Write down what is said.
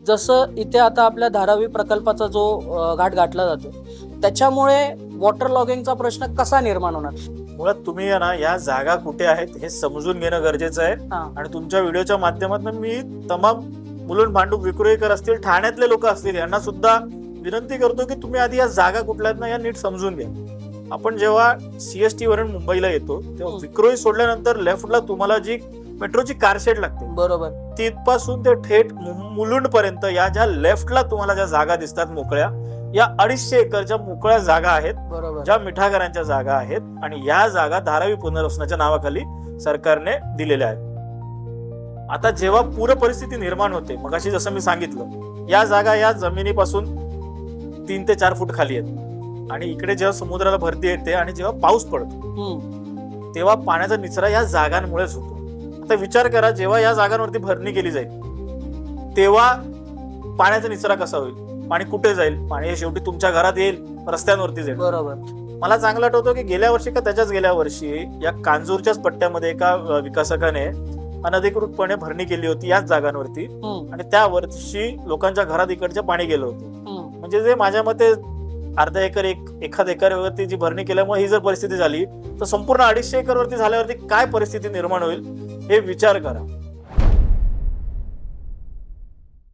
जसं इथे आता आपल्या धारावी प्रकल्पाचा जो घाट गाठला जातो त्याच्यामुळे वॉटर लॉगिंगचा प्रश्न कसा निर्माण होणार? मुळात तुम्ही आहे ना या जागा कुठे आहेत हे समजून घेणं गरजेचं आहे. आणि तुमच्या व्हिडिओच्या माध्यमातून मी तमाम मुलुंड भांडूप विक्रोळीकर असतील, ठाण्यातले लोक असतील, यांना सुद्धा विनंती करतो की तुम्ही आधी या जागा कुठल्या आहेत ना या नीट समजून घ्या. आपण जेव्हा सीएसटी वरून मुंबईला येतो तेव्हा विक्रोळी सोडल्यानंतर लेफ्टला तुम्हाला जी मेट्रोची कारशेड लागते, बरोबर, तिथपासून ते थेट मुलुंड पर्यंत या ज्या लेफ्टला तुम्हाला ज्या जागा दिसतात मोकळ्या, या 250 एकरच्या मोकळ्या जागा आहेत, बरोबर, ज्या मिठागरांच्या जागा आहेत. आणि या जागा धारावी पुनर्वसनाच्या नावाखाली सरकारने दिलेल्या आहेत. आता जेव्हा पूर परिस्थिती निर्माण होते, मगाशी जसं मी सांगितलं, या जागा या जमिनीपासून 3 ते 4 फूट खाली आहेत. आणि इकडे जेव्हा समुद्राला भरती येते आणि जेव्हा पाऊस पडतो तेव्हा पाण्याचा निचरा या जागांमुळेच होतो. आता विचार करा, जेव्हा या जागांवरती भरणी केली जाईल तेव्हा पाण्याचा निचरा कसा होईल? पाणी कुठे जाईल? पाणी हे शेवटी तुमच्या घरात येईल, रस्त्यांवरती जाईल. बरोबर. मला चांगलं आठवतं की गेल्या वर्षी का त्याच्याच गेल्या वर्षी या कांजूरच्याच पट्ट्यामध्ये एका विकासकाने अनधिकृतपणे भरणी केली होती याच जागांवरती. आणि त्या वर्षी लोकांच्या घरात इकडचं पाणी गेलं होतं. म्हणजे जे माझ्या मते अर्धा एकर एखाद एकर वरती जी भरणी केल्यामुळे ही जर परिस्थिती झाली तर संपूर्ण 250 एकर वरती झाल्यावरती काय परिस्थिती निर्माण होईल हे विचार करा.